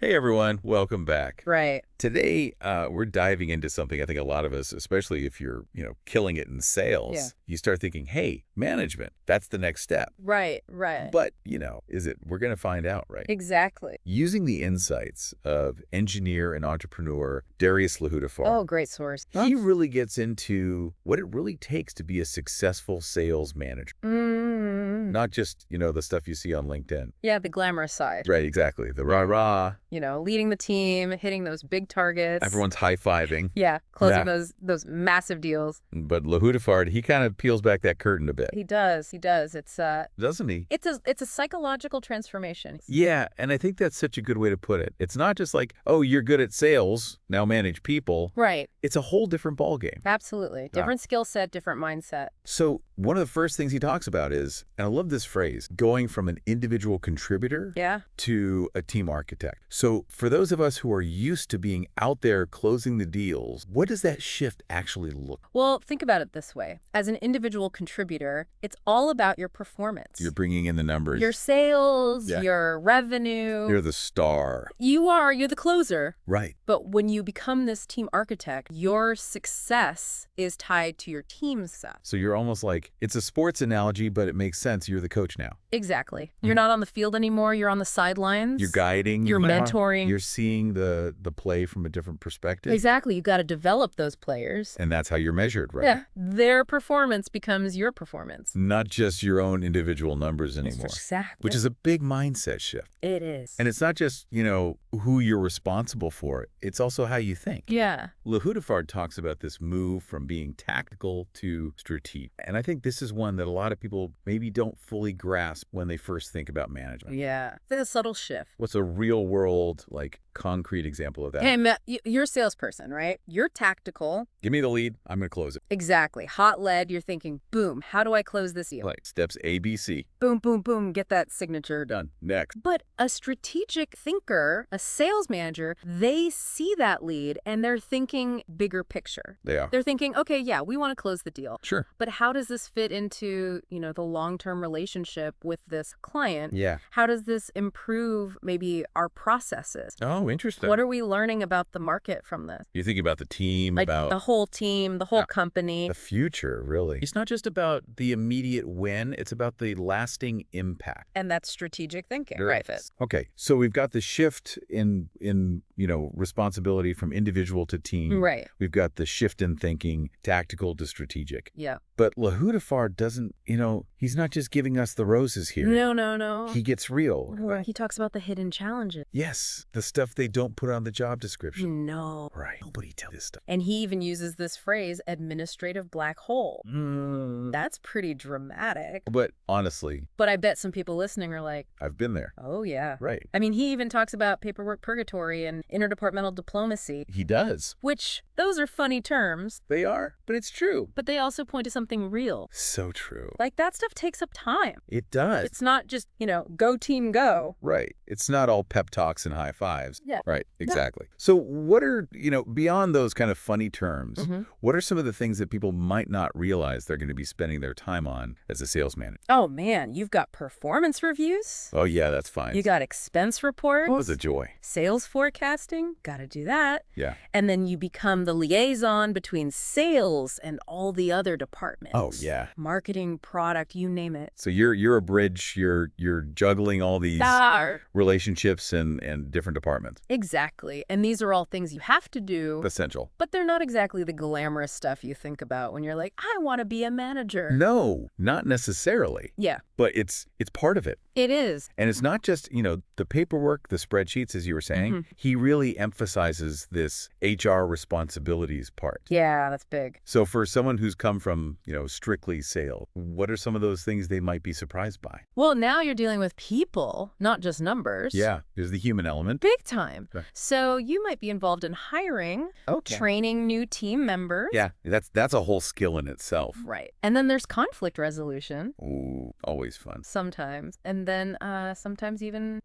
Hey everyone, welcome back. Right. Today, we're diving into something I think a lot of us, especially if you're, killing it in sales, Yeah. you start thinking, hey, management, that's the next step. Right. But, is it? We're going to find out, right? Exactly. Using the insights of engineer and entrepreneur Darius Lahudifar, Oh, great source. he really gets into what it really takes to be a successful sales manager. Not just, the stuff you see on LinkedIn. Yeah, the glamorous side. Right, exactly. The rah-rah. Leading the team, hitting those big targets. Everyone's high-fiving. Yeah, closing those massive deals. But Lahudifar, he kind of peels back that curtain a bit. He does. It's Doesn't he? it's a psychological transformation. Yeah, and I think that's such a good way to put it. It's not just like, oh, you're good at sales, now manage people. Right. It's a whole different ballgame. Absolutely. Different skill set, different mindset. So one of the first things he talks about is, and I love this phrase, going from an individual contributor to a team architect. So for those of us who are used to being out there closing the deals, what does that shift actually look like? Well, think about it this way. As an individual contributor, it's all about your performance. You're bringing in the numbers. Your sales, your revenue. You're the star. You're the closer. Right. But when you become this team architect, your success is tied to your team's success. So you're almost like, it's a sports analogy, but it makes sense. You're the coach now. Exactly. You're not on the field anymore. You're on the sidelines. You're guiding. You're mentoring. You're seeing the play from a different perspective. Exactly. You got to develop those players. And that's how you're measured, right? Yeah. Their performance becomes your performance. Not just your own individual numbers anymore. Exactly. Which is a big mindset shift. It is. And it's not just, who you're responsible for. It's also how you think. Yeah. Lahudifar talks about this move from being tactical to strategic. And I think this is one that a lot of people maybe don't fully grasp when they first think about management. Yeah. It's a subtle shift. What's a real world, concrete example of that? Hey, Matt, you're a salesperson, right? You're tactical. Give me the lead. I'm going to close it. Exactly. Hot lead. You're thinking, boom, how do I close this deal? Like steps A, B, C. Boom, boom, boom. Get that signature. Done. Next. But a strategic thinker, a sales manager, they see that lead and they're thinking bigger picture. They are. They're thinking, okay, yeah, we want to close the deal. Sure. But how does this fit into, the long-term relationship with this client? Yeah. How does this improve maybe our processes? Oh, interesting. What are we learning about the market from this? You're thinking about the team, Like about the whole team, the whole company. the future, really. It's not just about the immediate win. It's about the lasting impact. And that's strategic thinking. Right. Okay. So we've got the shift in responsibility from individual to team. Right. We've got the shift in thinking, tactical to strategic. Yeah. But Lahudifar doesn't, he's not just giving us the roses here. No. He gets real. He talks about the hidden challenges. Yes. The stuff they don't put on the job description. No. Right. Nobody tells this stuff. And he even uses this phrase, administrative black hole. That's pretty dramatic. But honestly, But I bet some people listening are like, I've been there. oh, yeah. Right. I mean, he even talks about paperwork purgatory and interdepartmental diplomacy, He does. which those are funny terms, They are, but it's true. but they also point to something real. So true. Like that stuff takes up time. It does. It's not just, go team go. Right. It's not all pep talks and high fives. Yeah. Right. Exactly. So what are, beyond those kind of funny terms, what are some of the things that people might not realize they're going to be spending their time on as a sales manager? Oh, man, you've got performance reviews. Oh, yeah, that's fine. You got expense reports. It was a joy. Sales forecasting. Got to do that. Yeah. And then you become the liaison between sales and all the other departments. Oh, yeah. Marketing, product, you name it. So you're a bridge. You're juggling all these relationships and different departments. Exactly. And these are all things you have to do. Essential. But they're not exactly the glamorous stuff you think about when you're like, I want to be a manager. No, not necessarily. Yeah. But it's part of it. It is. And it's not just, the paperwork, the spreadsheets, as you were saying. He really emphasizes this HR responsibilities part. Yeah, that's big. So for someone who's come from, strictly sales, what are some of those things they might be surprised by? Well, now you're dealing with people, not just numbers. Yeah, there's the human element. Big time. Okay. So you might be involved in hiring, training new team members. Yeah, that's a whole skill in itself. Right. And then there's conflict resolution. Ooh, always fun. Sometimes. And then sometimes even,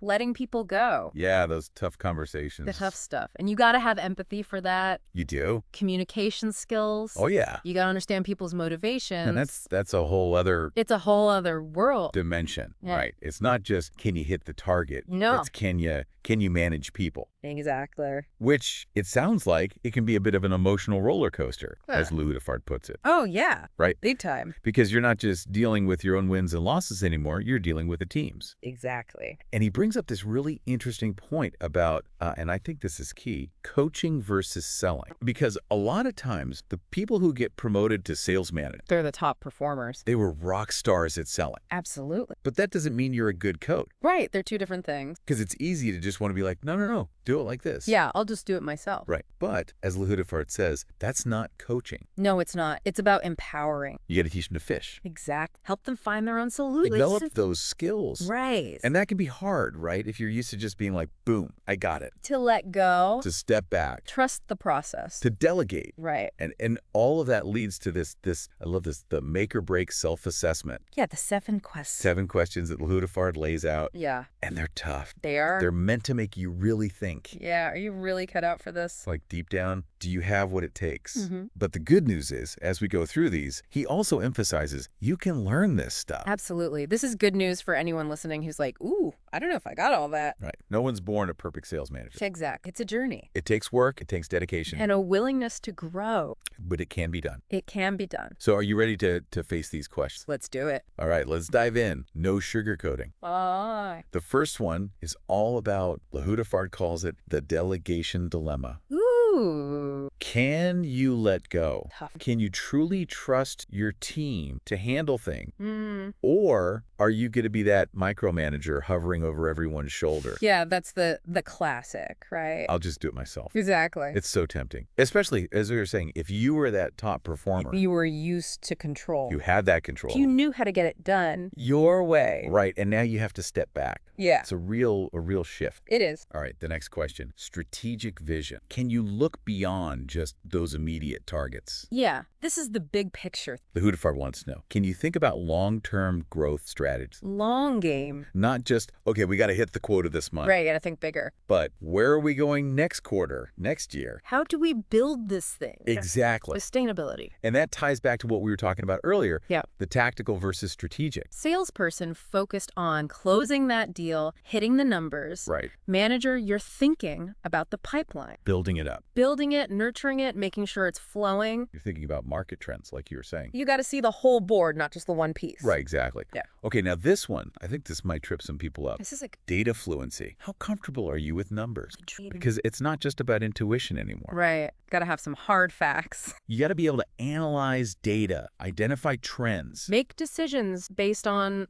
letting people go. through. Yeah, those tough conversations. The tough stuff. And you got to have empathy for that. You do? Communication skills. Oh, yeah. You got to understand people's motivations. And that's a whole other... It's a whole other world. Dimension, yeah. Right? It's not just, can you hit the target? No. It's, can you manage people? Exactly. Which, it sounds like, it can be a bit of an emotional roller coaster, as Lou Hudefard puts it. Oh, yeah. Right? Big time. Because you're not just dealing with your own wins and losses anymore, you're dealing with the teams. Exactly. And he brings up this really interesting point about, and I think this is key, coaching versus selling. Because a lot of times, the people who get promoted to sales manager, they're the top performers. They were rock stars at selling. Absolutely. But that doesn't mean you're a good coach. Right. They're two different things. Because it's easy to just want to be like, no, do it like this. Yeah, I'll just do it myself. Right. But, as Lou Hudefard says, that's not coaching. No, it's not. It's about empowering. You got to teach them to fish. Exactly. Help them find their own solution. Develop those skills. Right. And that can be hard, right? If you're used to just being like, boom, I got it. To let go. To step back. Trust the process. To delegate. Right. And all of that leads to this, I love this, the make or break self-assessment. Yeah, the 7 questions. 7 questions that Lou Hudefard lays out. Yeah. And they're tough. They are. They're meant to make you really think. Yeah, are you really cut out for this? Like deep down, do you have what it takes? Mm-hmm. But the good news is, as we go through these, he also emphasizes you can learn this stuff. Absolutely. This is good news for anyone listening who's like, ooh, I don't know if I got all that. Right. No one's born a perfect sales manager. Exactly. It's a journey. It takes work. It takes dedication. And a willingness to grow. But it can be done. It can be done. So are you ready to face these questions? Let's do it. All right, let's dive in. No sugarcoating. Bye. The first one is all about, Lou Hudefard calls it the delegation dilemma. Ooh. Can you let go? Tough. Can you truly trust your team to handle things? Mm. Or are you going to be that micromanager hovering over everyone's shoulder? Yeah, that's the classic, right? I'll just do it myself. Exactly. It's so tempting. Especially, as we were saying, if you were that top performer. You were used to control. You had that control. You knew how to get it done your way. Right, and now you have to step back. Yeah. It's a real shift. It is. All right, the next question. Strategic vision. Can you look beyond just those immediate targets? Yeah, this is the big picture. The Hudefard wants to know, can you think about long-term growth strategies? Long game. Not just, okay, we got to hit the quota this month. Right, you gotta think bigger. But where are we going next quarter, next year? How do we build this thing? Exactly. Sustainability. And that ties back to what we were talking about earlier. Yeah. The tactical versus strategic. Salesperson focused on closing that deal, hitting the numbers. Right. Manager, you're thinking about the pipeline. Building it up. Building it, nurturing it, making sure it's flowing. You're thinking about market trends, like you were saying. You got to see the whole board, not just the one piece. Right, exactly. Yeah. Okay, now this one, I think this might trip some people up. This is like Data fluency. How comfortable are you with numbers? Because it's not just about intuition anymore. right. Got to have some hard facts. You got to be able to analyze data, identify trends. Make decisions based on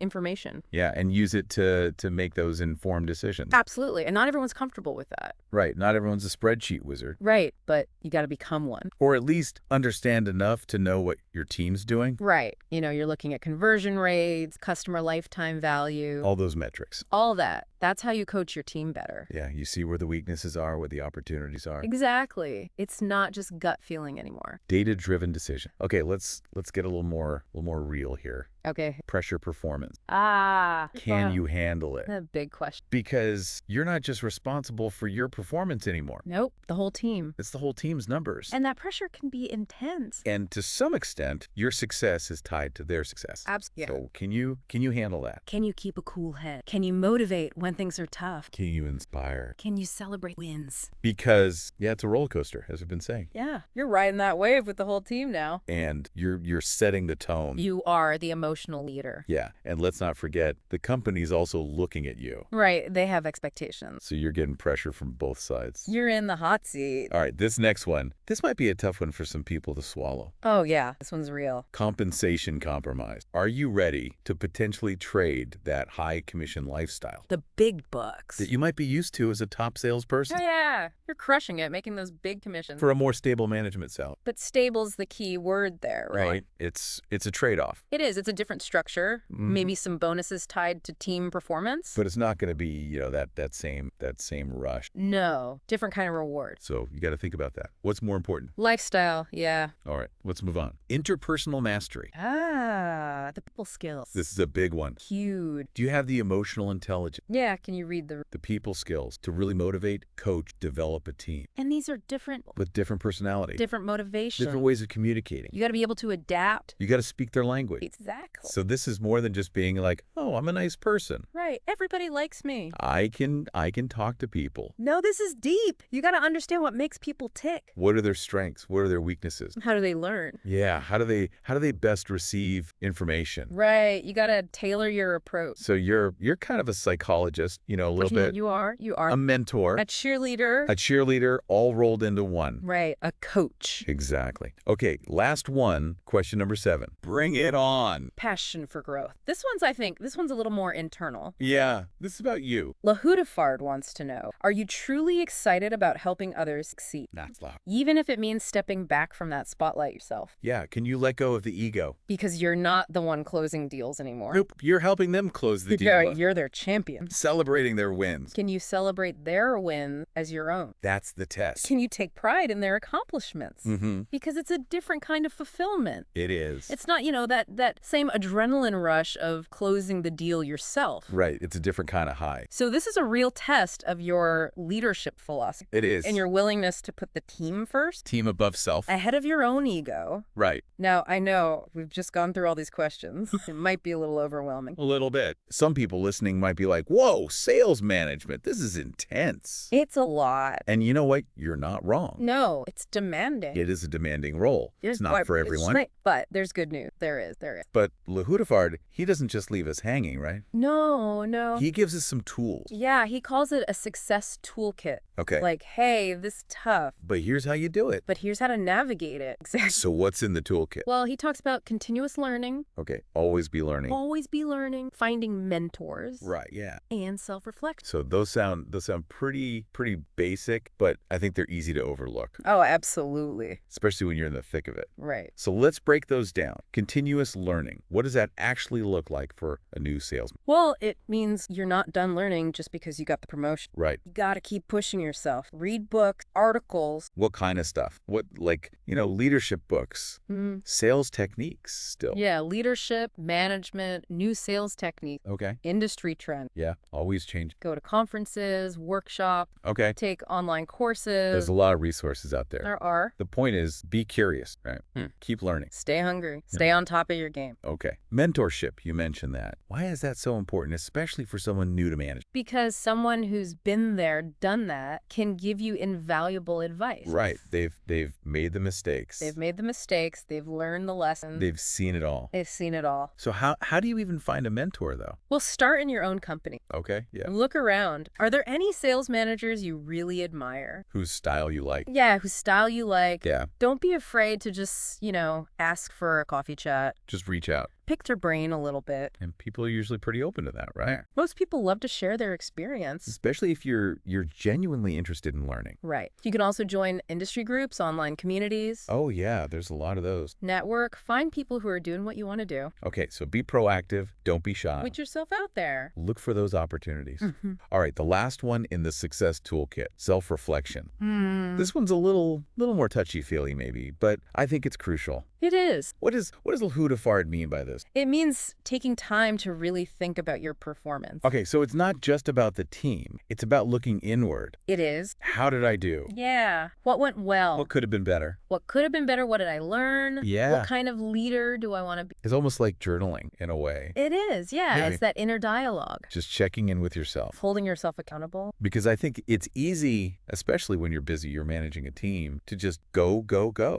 information. Yeah, and use it to make those informed decisions. Absolutely. And not everyone's comfortable with that. Right, not everyone's a spreadsheet wizard. Right. But you got to become one. Or at least understand enough to know what your team's doing. Right. You know, you're looking at conversion rates, customer lifetime value, All those metrics. all that. That's how you coach your team better. Yeah, you see where the weaknesses are, where the opportunities are. Exactly. It's not just gut feeling anymore. Data-driven decision. Okay, let's get a little more real here. Okay. Pressure performance. Can You handle it? A big question. Because you're not just responsible for your performance anymore. Nope. The whole team. It's the whole team's numbers. And that pressure can be intense. And to some extent, your success is tied to their success. Absolutely. So can you handle that? Can you keep a cool head? Can you motivate when things are tough? Can you inspire? Can you celebrate wins? Because, yeah, it's a roller coaster, as we've been saying. Yeah. You're riding that wave with the whole team now. And you're setting the tone. You are the emotional leader. Yeah, and let's not forget, the company's also looking at you. Right. They have expectations. So you're getting pressure from both sides. You're in the hot seat. All right, this next one. This might be a tough one for some people to swallow. Oh, yeah. This one's real. Compensation compromise. Are you ready to potentially trade that high commission lifestyle The big bucks. that you might be used to as a top salesperson Oh, yeah. You're crushing it, making those big commissions. for a more stable management salary? But stable's the key word there, right? It's a trade-off. It is. It's a different structure, maybe some bonuses tied to team performance. But it's not going to be, that same rush. No, different kind of reward. So you got to think about that. What's more important? Lifestyle, yeah. All right, let's move on. Interpersonal mastery. The people skills. This is a big one. Huge. Do you have the emotional intelligence? Yeah, can you read the people skills to really motivate, coach, develop a team? And these are different. With different personality. Different motivation. Different ways of communicating. You got to be able to adapt. You got to speak their language. Exactly. So this is more than just being like, oh, I'm a nice person. Right. Everybody likes me. I can talk to people. No, this is deep. You got to understand what makes people tick. What are their strengths? What are their weaknesses? How do they learn? Yeah. How do they best receive information? Right. You got to tailor your approach. So you're kind of a psychologist, a little bit. You are. A mentor. A cheerleader. A cheerleader, all rolled into one. Right. A coach. Exactly. Okay. Last one. Question number 7. Bring it on. Passion for growth. This one's a little more internal. Yeah. This is about you. Lahudafard wants to know, are you truly excited about helping others succeed? That's loud. Even if it means stepping back from that spotlight yourself. Yeah. Can you let go of the ego? Because you're not the one closing deals anymore. Nope. You're helping them close the deal. Yeah, you're their champion. Celebrating their wins. Can you celebrate their win as your own? That's the test. Can you take pride in their accomplishments? Mm-hmm. Because it's a different kind of fulfillment. It is. It's not, that same adrenaline rush of closing the deal yourself. Right. It's a different kind of high. So this is a real test of your leadership philosophy. It is. And your willingness to put the team first. Team above self. Ahead of your own ego. Right. Now, I know we've just gone through all these questions. It might be a little overwhelming. A little bit. Some people listening might be like, whoa, sales management. This is intense. It's a lot. And you know what? You're not wrong. No, it's demanding. It is a demanding role. It's not for everyone. Right. But there's good news. There is. But Lahudafard, he doesn't just leave us hanging, right? No. He gives us some tools. Yeah, he calls it a success toolkit. Okay. Like, hey, this is tough. But here's how you do it. But here's how to navigate it. Exactly. So what's in the toolkit? Well, he talks about continuous learning. Okay. Always be learning. Always be learning. Finding mentors. Right, yeah. And self-reflection. So those sound pretty basic, but I think they're easy to overlook. Oh, absolutely. Especially when you're in the thick of it. Right. So let's break those down. Continuous learning. What does that actually look like for a new salesman? Well, it means you're not done learning just because you got the promotion. Right. You got to keep pushing yourself. Read books, articles. What kind of stuff? What, leadership books, sales techniques still. Yeah, leadership, management, new sales techniques. Okay. Industry trend. Yeah, always change. Go to conferences, workshop. Okay. Take online courses. There's a lot of resources out there. There are. The point is, be curious, right? Keep learning. Stay hungry. Stay on top of your game. Okay. Mentorship, you mentioned that. Why is that so important, especially for someone new to manage? Because someone who's been there, done that, can give you invaluable advice. Right. They've made the mistakes. They've made the mistakes. They've learned the lessons. They've seen it all. They've seen it all. So how do you even find a mentor, though? Well, start in your own company. Okay, yeah. Look around. Are there any sales managers you really admire? Whose style you like? Yeah, whose style you like. Yeah. Don't be afraid to just, ask for a coffee chat. Just reach out. Pick their brain a little bit. And people are usually pretty open to that, right? Most people love to share their experience. Especially if you're genuinely interested in learning. Right. You can also join industry groups, online communities. Oh, yeah. There's a lot of those. Network. Find people who are doing what you want to do. Okay, so be proactive. Don't be shy. Put yourself out there. Look for those opportunities. All right, the last one in the success toolkit, self-reflection. This one's a little more touchy-feely maybe, but I think it's crucial. It is. What does Lahudafard mean by this? It means taking time to really think about your performance. Okay, so it's not just about the team. It's about looking inward. It is. How did I do? Yeah. What went well? What could have been better? What could have been better? What did I learn? Yeah. What kind of leader do I want to be? It's almost like journaling in a way. It is, yeah. Yeah. It's that inner dialogue. Just checking in with yourself. Holding yourself accountable. Because I think it's easy, especially when you're busy, you're managing a team, to just go.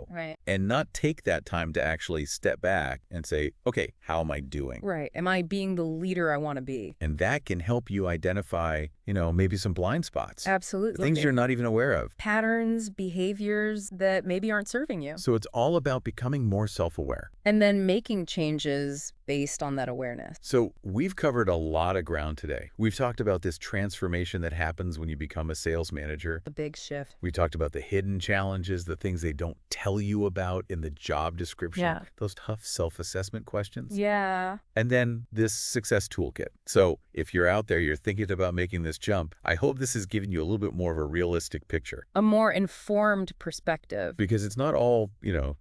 Right. And not take that time to actually step back and say, okay, how am I doing? Right. Am I being the leader I want to be? And that can help you identify maybe some blind spots. Absolutely. Things you're not even aware of. Patterns, behaviors that maybe aren't serving you. So it's all about becoming more self-aware. And then making changes based on that awareness. So we've covered a lot of ground today. We've talked about this transformation that happens when you become a sales manager. A big shift. We talked about the hidden challenges, the things they don't tell you about in the job description. Yeah. Those tough self-assessment questions. Yeah. And then this success toolkit. So if you're out there, you're thinking about making this jump, I hope this has given you a little bit more of a realistic picture. A more informed perspective. Because it's not all,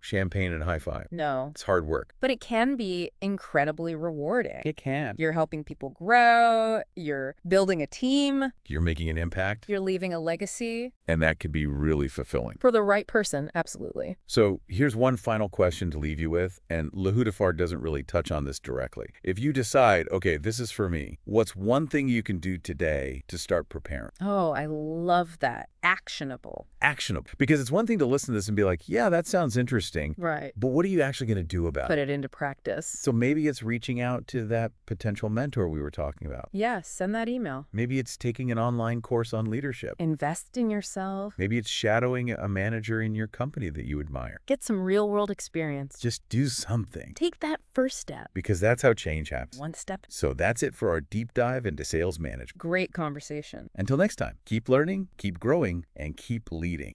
champagne and high five. No. It's hard work. But it can be incredibly rewarding. It can. You're helping people grow. You're building a team. You're making an impact. You're leaving a legacy. And that could be really fulfilling. For the right person, absolutely. So here's one final question to leave you with, and Lahudafar doesn't really touch on this directly. If you decide, okay, this is for me, what's one thing you can do today to start preparing? Oh, I love that. Actionable. Actionable. Because it's one thing to listen to this and be like, yeah, that sounds interesting. Right. But what are you actually going to do about it? Put it into practice. So maybe it's reaching out to that potential mentor we were talking about. Yes, send that email. Maybe it's taking an online course on leadership. Invest in yourself. Maybe it's shadowing a manager in your company that you admire. Get some real-world experience. Just do something. Take that first step. Because that's how change happens. One step. So that's it for our deep dive into sales management. Great conversation. Until next time, keep learning, keep growing, and keep leading.